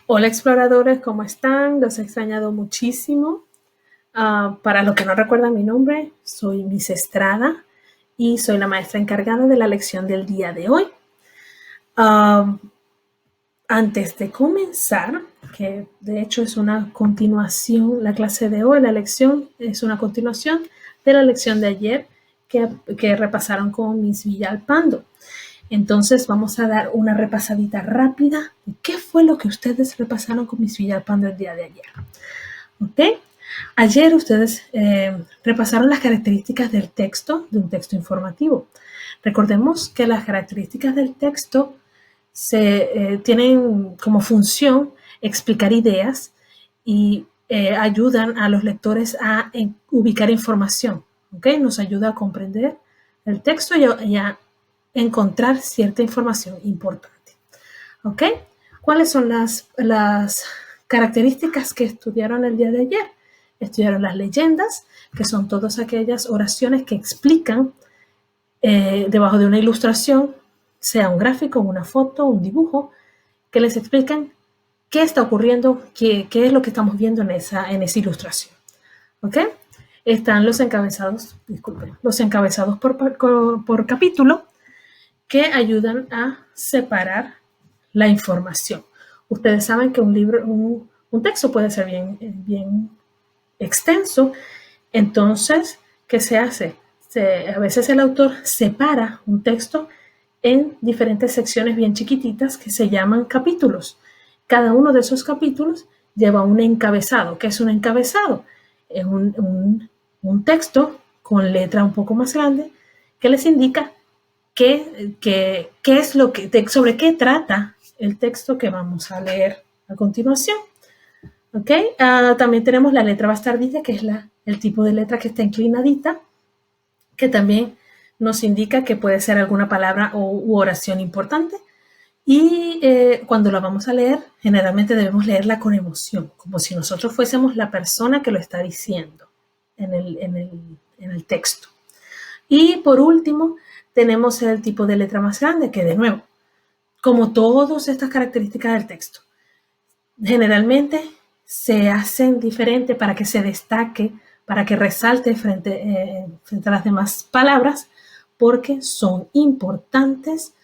Hola exploradores, ¿cómo están? Los he extrañado muchísimo. Para los que no recuerdan mi nombre, soy Miss Estrada y soy la maestra encargada de la lección del día de hoy. Antes de comenzar, que de hecho es una continuación, la clase de hoy, la lección es una continuación de la lección de ayer que repasaron con Miss Villalpando. Entonces vamos a dar una repasadita rápida de qué fue lo que ustedes repasaron con Miss Villalpando el día de ayer. ¿Ok? Ayer ustedes repasaron las características del texto, de un texto informativo. Recordemos que las características del texto tienen como función explicar ideas y ayudan a los lectores a ubicar información. ¿Ok? Nos ayuda a comprender el texto y a encontrar cierta información importante. ¿Ok? ¿Cuáles son las características que estudiaron el día de ayer? Estudiaron las leyendas, que son todas aquellas oraciones que explican debajo de una ilustración, sea un gráfico, una foto, un dibujo, que les explican qué está ocurriendo, qué es lo que estamos viendo en esa ilustración. ¿Ok? Están los encabezados, disculpen, los encabezados por capítulo, que ayudan a separar la información. Ustedes saben que un texto puede ser bien extenso, entonces, ¿qué se hace? A veces el autor separa un texto en diferentes secciones bien chiquititas que se llaman capítulos. Cada uno de esos capítulos lleva un encabezado. ¿Qué es un encabezado? Es un texto con letra un poco más grande que les indica es sobre qué trata el texto que vamos a leer a continuación. ¿Okay? También tenemos la letra bastardilla, que es el tipo de letra que está inclinadita, que también nos indica que puede ser alguna palabra u oración importante. Y cuando la vamos a leer, generalmente debemos leerla con emoción, como si nosotros fuésemos la persona que lo está diciendo en el texto. Y por último, tenemos el tipo de letra más grande, que de nuevo, como todas estas características del texto, generalmente se hacen diferente para que se destaque, para que resalte frente a las demás palabras, porque son importantes,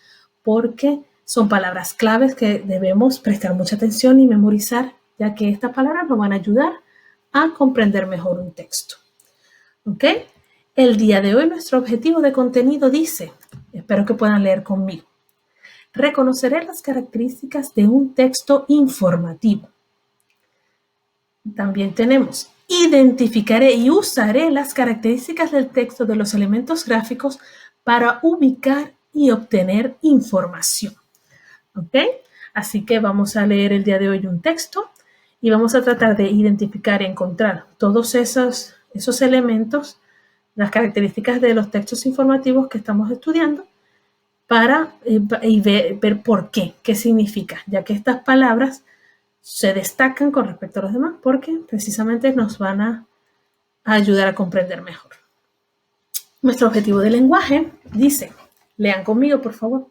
porque son palabras claves que debemos prestar mucha atención y memorizar, ya que estas palabras nos van a ayudar a comprender mejor un texto. ¿Ok? El día de hoy nuestro objetivo de contenido dice, espero que puedan leer conmigo, reconoceré las características de un texto informativo. También tenemos, identificaré y usaré las características del texto de los elementos gráficos para ubicar y obtener información. ¿Ok? Así que vamos a leer el día de hoy un texto y vamos a tratar de identificar y encontrar todos esos elementos, las características de los textos informativos que estamos estudiando para ver por qué significa, ya que estas palabras se destacan con respecto a los demás porque precisamente nos van a ayudar a comprender mejor. Nuestro objetivo de lenguaje dice, lean conmigo por favor,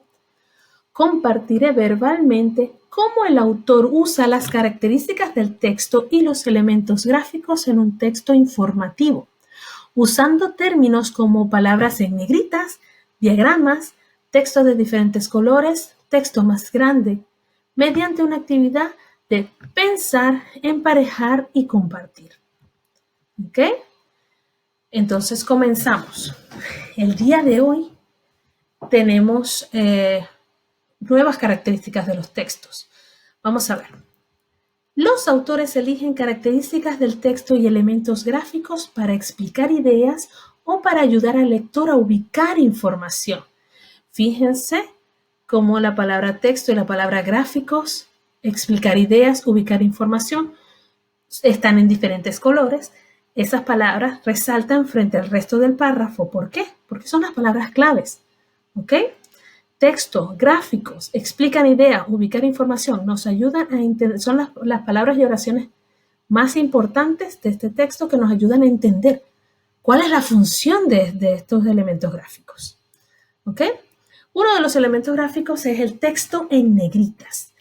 compartiré verbalmente cómo el autor usa las características del texto y los elementos gráficos en un texto informativo, usando términos como palabras en negritas, diagramas, texto de diferentes colores, texto más grande, mediante una actividad de pensar, emparejar y compartir. ¿Ok? Entonces comenzamos. El día de hoy tenemos nuevas características de los textos. Vamos a ver. Los autores eligen características del texto y elementos gráficos para explicar ideas o para ayudar al lector a ubicar información. Fíjense cómo la palabra texto y la palabra gráficos, explicar ideas, ubicar información, están en diferentes colores. Esas palabras resaltan frente al resto del párrafo. ¿Por qué? Porque son las palabras claves. ¿Ok? Texto, gráficos, explican ideas, ubicar información, nos ayudan a entender, son las palabras y oraciones más importantes de este texto que nos ayudan a entender cuál es la función de estos elementos gráficos. ¿Ok? Uno de los elementos gráficos es el texto en negritas.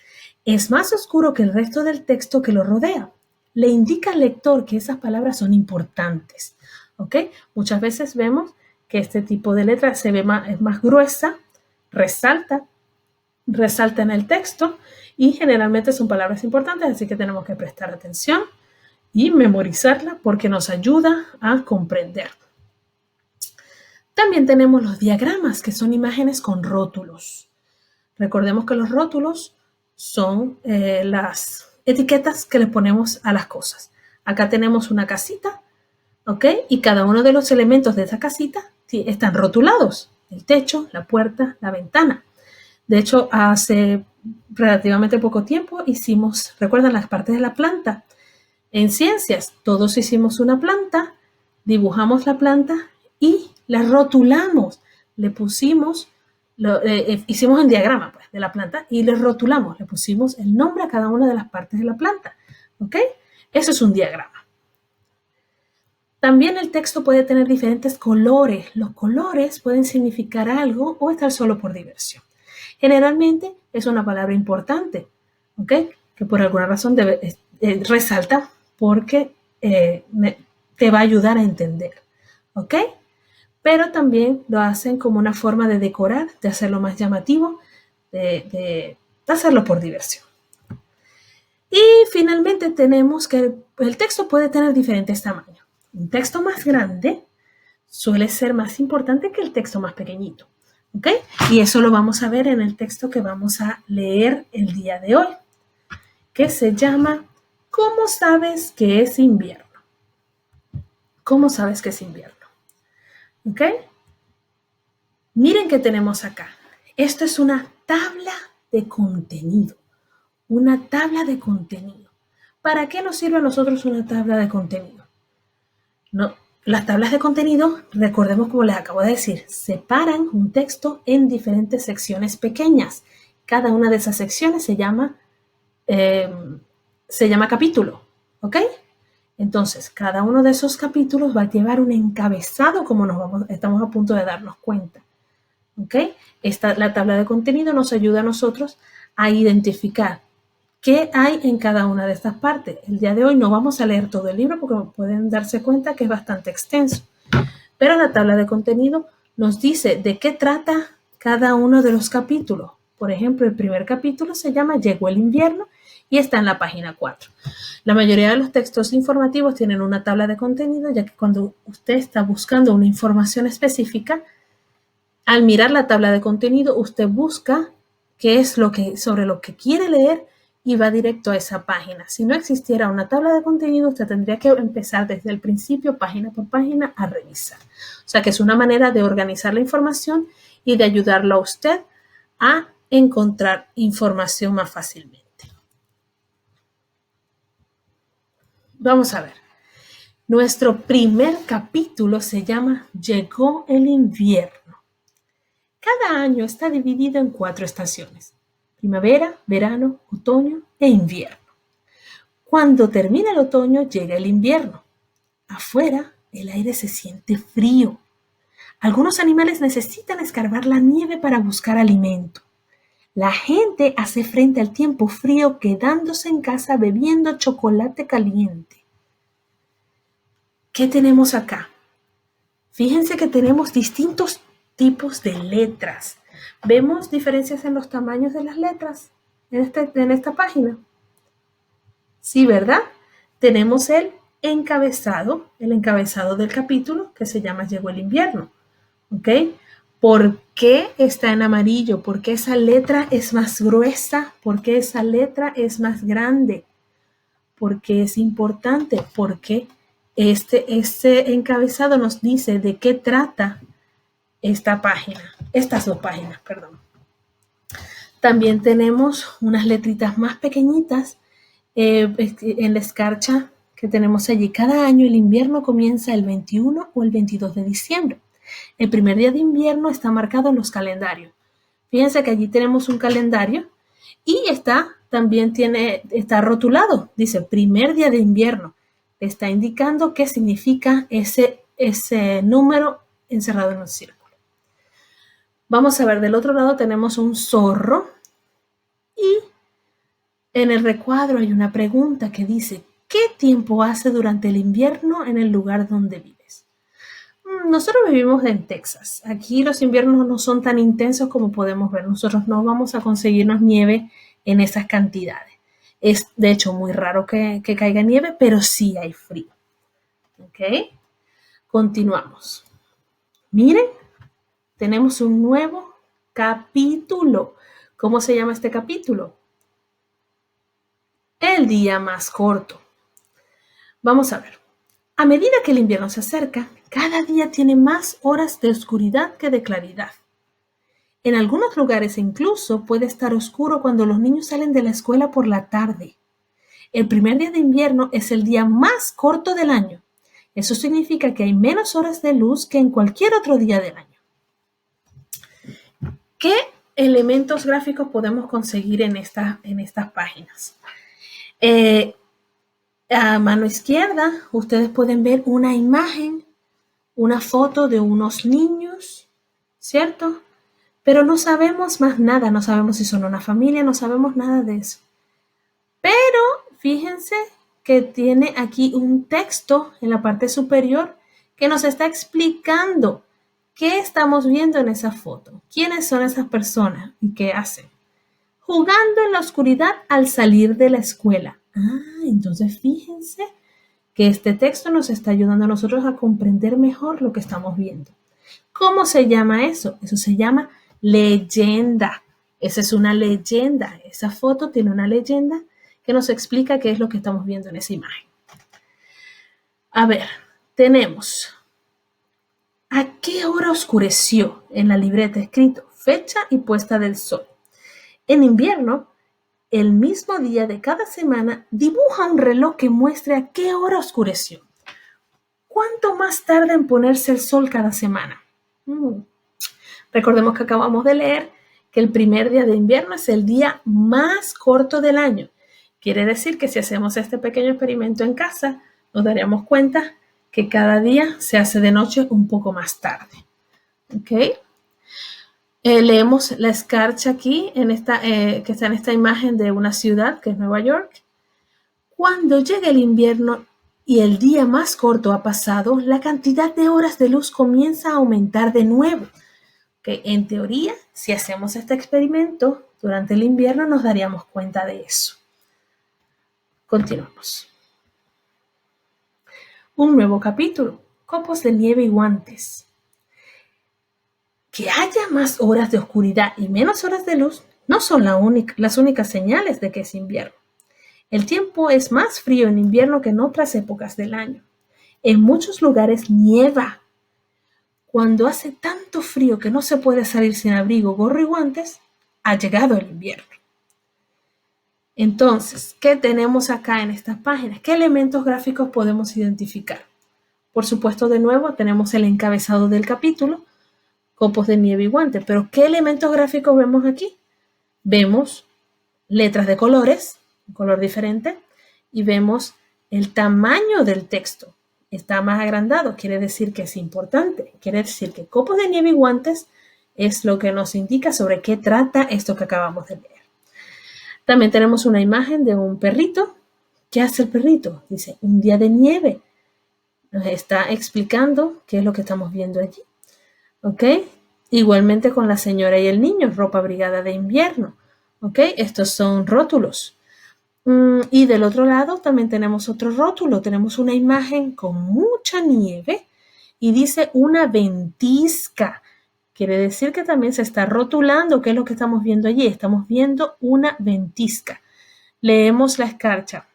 es más oscuro que el resto del texto que lo rodea. Le indica al lector que esas palabras son importantes. ¿Ok? Muchas veces vemos que este tipo de letra se ve es más gruesa, resalta en el texto y generalmente son palabras importantes, así que tenemos que prestar atención y memorizarla porque nos ayuda a comprender. También tenemos los diagramas, que son imágenes con rótulos. Recordemos que los rótulos son las etiquetas que le ponemos a las cosas. Acá tenemos una casita, ¿ok? Y cada uno de los elementos de esa casita están rotulados. El techo, la puerta, la ventana. De hecho, hace relativamente poco tiempo ¿recuerdan las partes de la planta? En ciencias, todos hicimos una planta, dibujamos la planta y la rotulamos. Le pusimos, hicimos un diagrama pues, de la planta y le rotulamos, le pusimos el nombre a cada una de las partes de la planta. ¿Ok? Eso es un diagrama. También el texto puede tener diferentes colores. Los colores pueden significar algo o estar solo por diversión. Generalmente es una palabra importante, ¿ok? Que por alguna razón resalta porque te va a ayudar a entender, ¿ok? Pero también lo hacen como una forma de decorar, de hacerlo más llamativo, de hacerlo por diversión. Y finalmente tenemos que el texto puede tener diferentes tamaños. Un texto más grande suele ser más importante que el texto más pequeñito. ¿Ok? Y eso lo vamos a ver en el texto que vamos a leer el día de hoy, que se llama ¿Cómo sabes que es invierno? ¿Cómo sabes que es invierno? ¿Ok? Miren qué tenemos acá. Esto es una tabla de contenido. Una tabla de contenido. ¿Para qué nos sirve a nosotros una tabla de contenido? No, las tablas de contenido, recordemos como les acabo de decir, separan un texto en diferentes secciones pequeñas. Cada una de esas secciones se llama capítulo, ¿ok? Entonces, cada uno de esos capítulos va a llevar un encabezado como estamos a punto de darnos cuenta, ¿ok? La tabla de contenido nos ayuda a nosotros a identificar qué hay en cada una de estas partes. El día de hoy no vamos a leer todo el libro porque pueden darse cuenta que es bastante extenso. Pero la tabla de contenido nos dice de qué trata cada uno de los capítulos. Por ejemplo, el primer capítulo se llama Llegó el invierno y está en la página 4. La mayoría de los textos informativos tienen una tabla de contenido, ya que cuando usted está buscando una información específica, al mirar la tabla de contenido, usted busca qué es sobre lo que quiere leer y va directo a esa página. Si no existiera una tabla de contenido, usted tendría que empezar desde el principio, página por página, a revisar. O sea que es una manera de organizar la información y de ayudarlo a usted a encontrar información más fácilmente. Vamos a ver. Nuestro primer capítulo se llama Llegó el invierno. Cada año está dividido en 4 estaciones: primavera, verano, otoño e invierno. Cuando termina el otoño, llega el invierno. Afuera, el aire se siente frío. Algunos animales necesitan escarbar la nieve para buscar alimento. La gente hace frente al tiempo frío quedándose en casa bebiendo chocolate caliente. ¿Qué tenemos acá? Fíjense que tenemos distintos tipos de letras. ¿Vemos diferencias en los tamaños de las letras en esta página? Sí, ¿verdad? Tenemos el encabezado del capítulo que se llama Llegó el invierno. ¿Ok? ¿Por qué está en amarillo? ¿Por qué esa letra es más gruesa? ¿Por qué esa letra es más grande? ¿Por qué es importante? Porque este encabezado nos dice de qué trata estas 2 páginas, perdón. También tenemos unas letritas más pequeñitas en la escarcha que tenemos allí. Cada año el invierno comienza el 21 o el 22 de diciembre. El primer día de invierno está marcado en los calendarios. Fíjense que allí tenemos un calendario y también está rotulado. Dice primer día de invierno. Está indicando qué significa ese número encerrado en un círculo. Vamos a ver, del otro lado tenemos un zorro y En el recuadro hay una pregunta que dice, ¿qué tiempo hace durante el invierno en el lugar donde vives? Nosotros vivimos en Texas. Aquí los inviernos no son tan intensos como podemos ver. Nosotros no vamos a conseguirnos nieve en esas cantidades. Es de hecho muy raro que caiga nieve, pero sí hay frío. ¿Ok? Continuamos. Miren, tenemos un nuevo capítulo. ¿Cómo se llama este capítulo? El día más corto. Vamos a ver. A medida que el invierno se acerca, cada día tiene más horas de oscuridad que de claridad. En algunos lugares incluso puede estar oscuro cuando los niños salen de la escuela por la tarde. El primer día de invierno es el día más corto del año. Eso significa que hay menos horas de luz que en cualquier otro día del año. ¿Qué elementos gráficos podemos conseguir en estas páginas? A mano izquierda, ustedes pueden ver una imagen, una foto de unos niños, ¿cierto? Pero no sabemos más nada, no sabemos si son una familia, no sabemos nada de eso. Pero fíjense que tiene aquí un texto en la parte superior que nos está explicando qué estamos viendo en esa foto, quiénes son esas personas y qué hacen. Jugando en la oscuridad al salir de la escuela. Entonces fíjense que este texto nos está ayudando a nosotros a comprender mejor lo que estamos viendo. ¿Cómo se llama eso? Eso se llama leyenda. Esa es una leyenda. Esa foto tiene una leyenda que nos explica qué es lo que estamos viendo en esa imagen. A ver, tenemos ¿a qué hora oscureció? En la libreta escrito fecha y puesta del sol. En invierno, el mismo día de cada semana dibuja un reloj que muestre a qué hora oscureció. ¿Cuánto más tarda en ponerse el sol cada semana? Recordemos que acabamos de leer que el primer día de invierno es el día más corto del año. Quiere decir que si hacemos este pequeño experimento en casa, nos daríamos cuenta que cada día se hace de noche un poco más tarde. ¿Ok? Leemos la escarcha aquí, que está en esta imagen de una ciudad, que es Nueva York. Cuando llega el invierno y el día más corto ha pasado, la cantidad de horas de luz comienza a aumentar de nuevo. Que en teoría, si hacemos este experimento durante el invierno, nos daríamos cuenta de eso. Continuamos. Un nuevo capítulo, copos de nieve y guantes. Que haya más horas de oscuridad y menos horas de luz no son las únicas señales de que es invierno. El tiempo es más frío en invierno que en otras épocas del año. En muchos lugares nieva. Cuando hace tanto frío que no se puede salir sin abrigo, gorro y guantes, ha llegado el invierno. Entonces, ¿qué tenemos acá en estas páginas? ¿Qué elementos gráficos podemos identificar? Por supuesto, de nuevo, tenemos el encabezado del capítulo, copos de nieve y guantes, pero ¿qué elementos gráficos vemos aquí? Vemos letras de colores, un color diferente, y vemos el tamaño del texto. Está más agrandado, quiere decir que es importante, quiere decir que copos de nieve y guantes es lo que nos indica sobre qué trata esto que acabamos de leer. También tenemos una imagen de un perrito. ¿Qué hace el perrito? Dice, un día de nieve. Nos está explicando qué es lo que estamos viendo allí. ¿Ok? Igualmente con la señora y el niño, ropa abrigada de invierno. ¿Ok? Estos son rótulos. Y del otro lado también tenemos otro rótulo. Tenemos una imagen con mucha nieve y dice una ventisca. Quiere decir que también se está rotulando. ¿Qué es lo que estamos viendo allí? Estamos viendo una ventisca. Leemos la escarcha.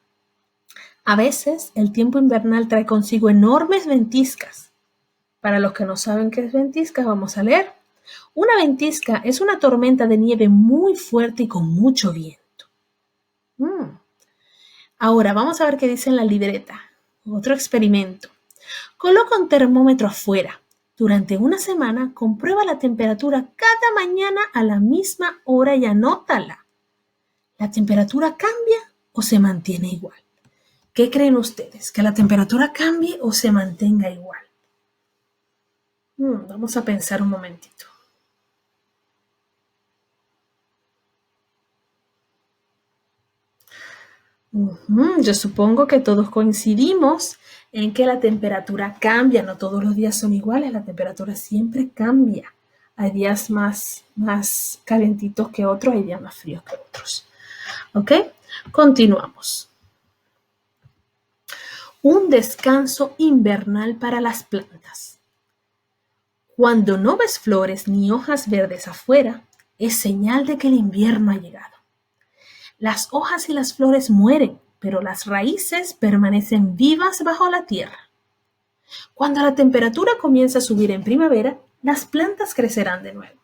A veces el tiempo invernal trae consigo enormes ventiscas. Para los que no saben qué es ventisca, vamos a leer. Una ventisca es una tormenta de nieve muy fuerte y con mucho viento. Ahora vamos a ver qué dice en la libreta. Otro experimento. Coloca un termómetro afuera. Durante una semana, comprueba la temperatura cada mañana a la misma hora y anótala. ¿La temperatura cambia o se mantiene igual? ¿Qué creen ustedes? ¿Que la temperatura cambie o se mantenga igual? Vamos a pensar un momentito. Yo supongo que todos coincidimos en que la temperatura cambia, no todos los días son iguales, la temperatura siempre cambia. Hay días más calientitos que otros, hay días más fríos que otros. ¿Ok? Continuamos. Un descanso invernal para las plantas. Cuando no ves flores ni hojas verdes afuera, es señal de que el invierno ha llegado. Las hojas y las flores mueren, pero las raíces permanecen vivas bajo la tierra. Cuando la temperatura comienza a subir en primavera, las plantas crecerán de nuevo.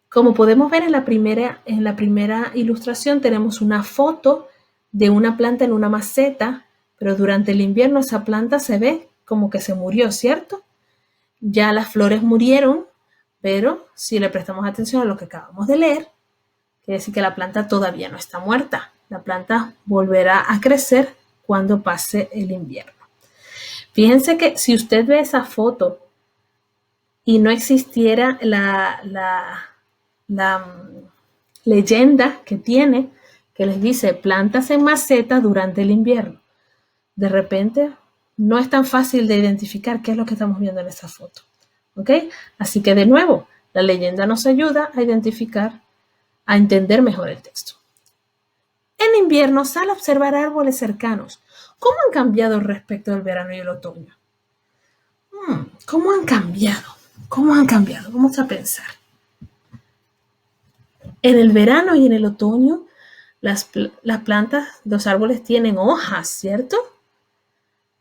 Como podemos ver en la primera ilustración, tenemos una foto de una planta en una maceta, pero durante el invierno esa planta se ve como que se murió, ¿cierto? Ya las flores murieron, pero si le prestamos atención a lo que acabamos de leer, quiere decir que la planta todavía no está muerta. La planta volverá a crecer cuando pase el invierno. Fíjense que si usted ve esa foto y no existiera la leyenda que tiene, que les dice plantas en maceta durante el invierno, de repente no es tan fácil de identificar qué es lo que estamos viendo en esa foto. ¿Ok? Así que de nuevo, la leyenda nos ayuda a identificar, a entender mejor el texto. En invierno sal a observar árboles cercanos. ¿Cómo han cambiado respecto del verano y el otoño? ¿Cómo han cambiado? ¿Cómo han cambiado? Vamos a pensar. En el verano y en el otoño, las plantas, los árboles tienen hojas, ¿cierto?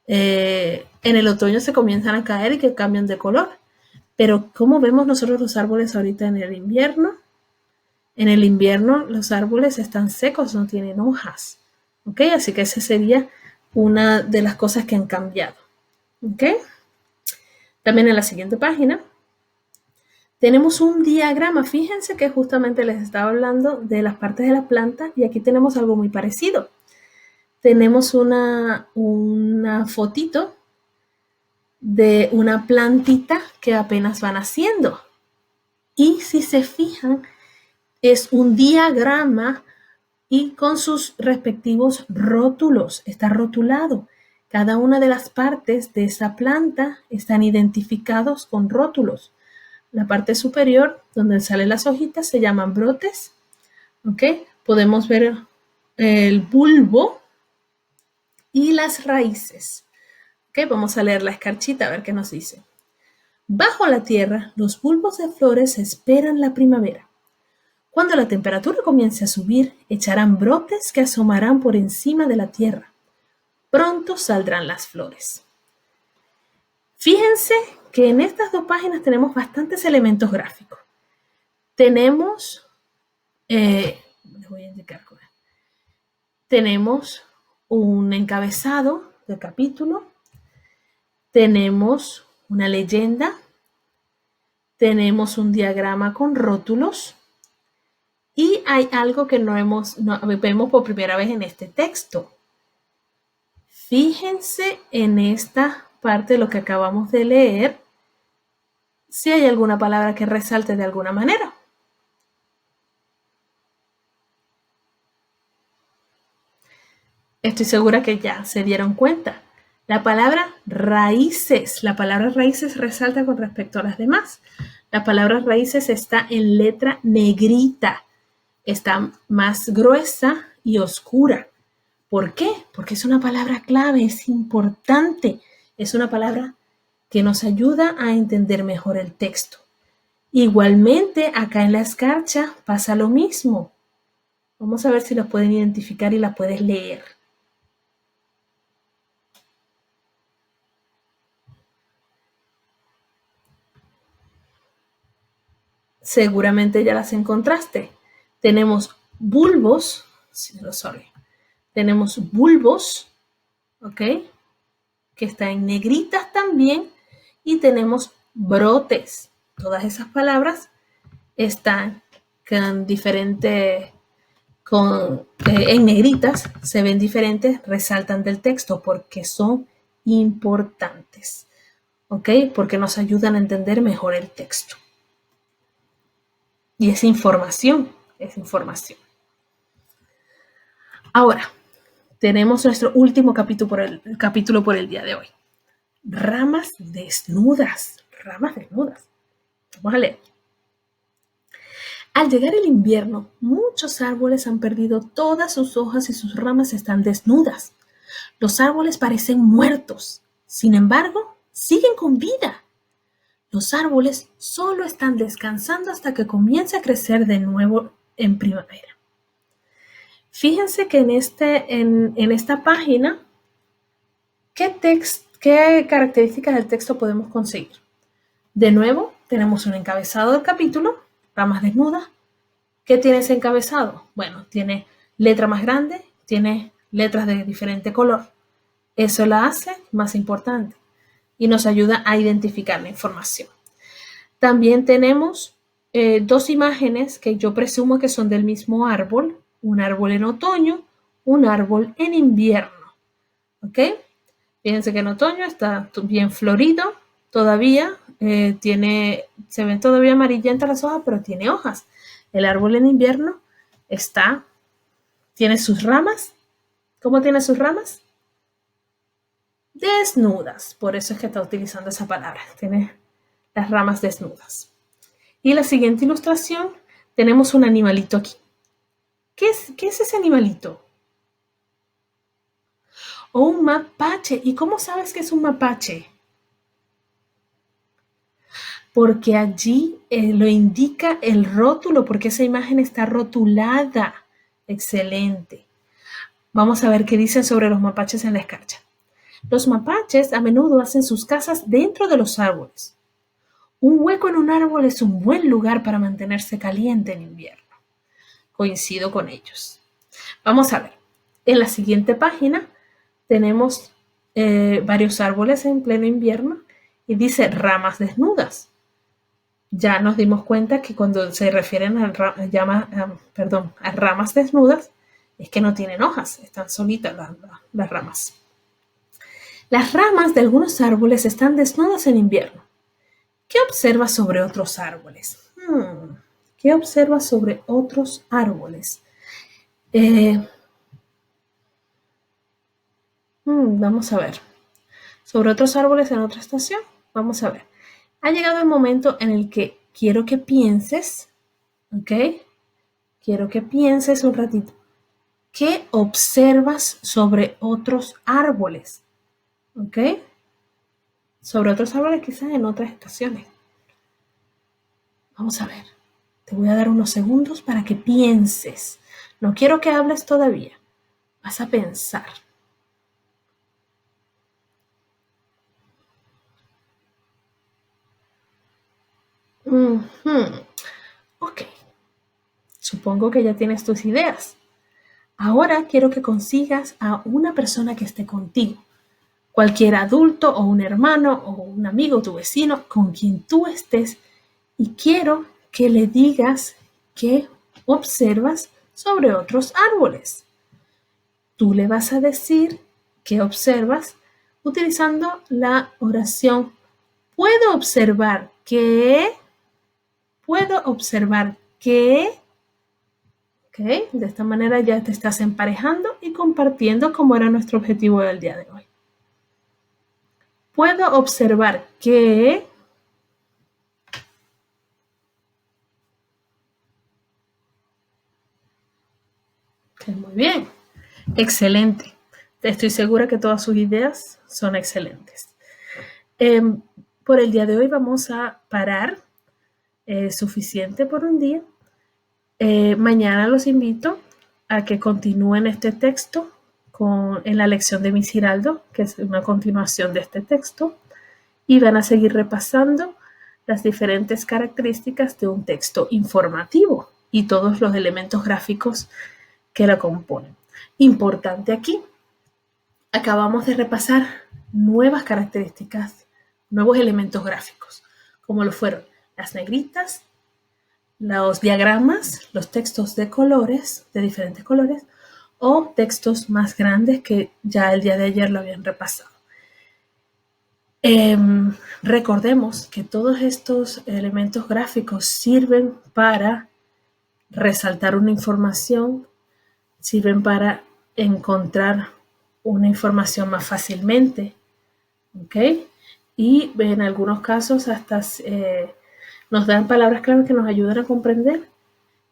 En el otoño se comienzan a caer y que cambian de color. Pero ¿cómo vemos nosotros los árboles ahorita en el invierno? En el invierno los árboles están secos, no tienen hojas. ¿Ok? Así que esa sería una de las cosas que han cambiado. ¿Ok? También en la siguiente página tenemos un diagrama. Fíjense que justamente les estaba hablando de las partes de la planta y aquí tenemos algo muy parecido. Tenemos una fotito de una plantita que apenas van haciendo. Y si se fijan, es un diagrama y con sus respectivos rótulos. Está rotulado. Cada una de las partes de esa planta están identificados con rótulos. La parte superior, donde salen las hojitas, se llaman brotes. ¿Ok? Podemos ver el bulbo y las raíces. ¿Ok? Vamos a leer la escarchita a ver qué nos dice. Bajo la tierra, los bulbos de flores esperan la primavera. Cuando la temperatura comience a subir, echarán brotes que asomarán por encima de la tierra. Pronto saldrán las flores. Fíjense que en estas dos páginas tenemos bastantes elementos gráficos. Tenemos, les voy a indicar con esto. Tenemos un encabezado del capítulo, tenemos una leyenda, tenemos un diagrama con rótulos y hay algo que no vemos por primera vez en este texto. Fíjense en esta parte de lo que acabamos de leer, si hay alguna palabra que resalte de alguna manera. Estoy segura que ya se dieron cuenta. La palabra raíces resalta con respecto a las demás. La palabra raíces está en letra negrita, está más gruesa y oscura. ¿Por qué? Porque es una palabra clave, es importante, es una palabra que nos ayuda a entender mejor el texto. Igualmente, acá en la escarcha pasa lo mismo. Vamos a ver si las pueden identificar y las puedes leer. Seguramente ya las encontraste. Tenemos bulbos, tenemos bulbos, ¿ok? Que están en negritas también, y tenemos brotes. Todas esas palabras están con diferentes, en negritas, se ven diferentes, resaltan del texto porque son importantes, ¿ok? Porque nos ayudan a entender mejor el texto. Y es información, es información. Ahora, tenemos nuestro último capítulo por el día de hoy. Ramas desnudas. Ramas desnudas. Vamos a leer. Al llegar el invierno, muchos árboles han perdido todas sus hojas y sus ramas están desnudas. Los árboles parecen muertos. Sin embargo, siguen con vida. Los árboles solo están descansando hasta que comience a crecer de nuevo en primavera. Fíjense que en esta página, ¿qué características del texto podemos conseguir? De nuevo, tenemos un encabezado del capítulo, ramas desnudas. ¿Qué tiene ese encabezado? Bueno, tiene letra más grande, tiene letras de diferente color. Eso la hace más importante y nos ayuda a identificar la información. También tenemos dos imágenes que yo presumo que son del mismo árbol, un árbol en otoño, un árbol en invierno. ¿Ok? Fíjense que en otoño está bien florido, todavía se ven todavía amarillentas las hojas, pero tiene hojas. El árbol en invierno tiene sus ramas. ¿Cómo tiene sus ramas? Desnudas. Por eso es que está utilizando esa palabra. Tiene las ramas desnudas. Y la siguiente ilustración, tenemos un animalito aquí. ¿Qué es ese animalito? O un mapache. ¿Y cómo sabes que es un mapache? Porque allí lo indica el rótulo, porque esa imagen está rotulada. Excelente. Vamos a ver qué dicen sobre los mapaches en la escarcha. Los mapaches a menudo hacen sus casas dentro de los árboles. Un hueco en un árbol es un buen lugar para mantenerse caliente en invierno. Coincido con ellos. Vamos a ver. En la siguiente página tenemos varios árboles en pleno invierno y dice ramas desnudas. Ya nos dimos cuenta que cuando se refieren a ramas desnudas es que no tienen hojas, están solitas las ramas. Las ramas de algunos árboles están desnudas en invierno. ¿Qué observas sobre otros árboles? ¿Qué observas sobre otros árboles? Vamos a ver. Sobre otros árboles en otra estación. Vamos a ver. Ha llegado el momento en el que quiero que pienses, ¿ok? Quiero que pienses un ratito. ¿Qué observas sobre otros árboles? ¿Ok? Sobre otros árboles quizás en otras estaciones. Vamos a ver. Te voy a dar unos segundos para que pienses. No quiero que hables todavía. Vas a pensar. Ok. Supongo que ya tienes tus ideas. Ahora quiero que consigas a una persona que esté contigo. Cualquier adulto o un hermano o un amigo, tu vecino, con quien tú estés. Y quiero que le digas qué observas sobre otros árboles. Tú le vas a decir qué observas utilizando la oración puedo observar que, ¿ok? De esta manera ya te estás emparejando y compartiendo como era nuestro objetivo del día de hoy. Puedo observar que, muy bien, excelente. Estoy segura que todas sus ideas son excelentes. Por el día de hoy vamos a parar. Suficiente por un día. Mañana los invito a que continúen este texto en la lección de Miss Giraldo, que es una continuación de este texto, y van a seguir repasando las diferentes características de un texto informativo y todos los elementos gráficos que lo componen. Importante aquí, acabamos de repasar nuevas características, nuevos elementos gráficos, como lo fueron las negritas, los diagramas, los textos de colores, de diferentes colores, o textos más grandes que ya el día de ayer lo habían repasado. Recordemos que todos estos elementos gráficos sirven para resaltar una información, sirven para encontrar una información más fácilmente, ¿ok? Y en algunos casos hasta nos dan palabras clave que nos ayudan a comprender.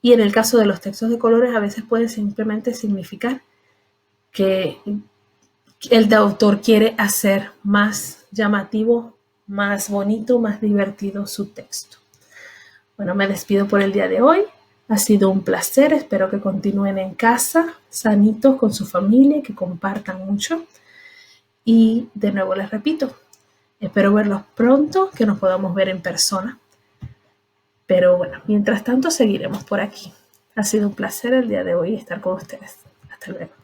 Y en el caso de los textos de colores, a veces puede simplemente significar que el autor quiere hacer más llamativo, más bonito, más divertido su texto. Bueno, me despido por el día de hoy. Ha sido un placer. Espero que continúen en casa, sanitos con su familia, que compartan mucho. Y de nuevo les repito, espero verlos pronto, que nos podamos ver en persona. Pero bueno, mientras tanto seguiremos por aquí. Ha sido un placer el día de hoy estar con ustedes. Hasta luego.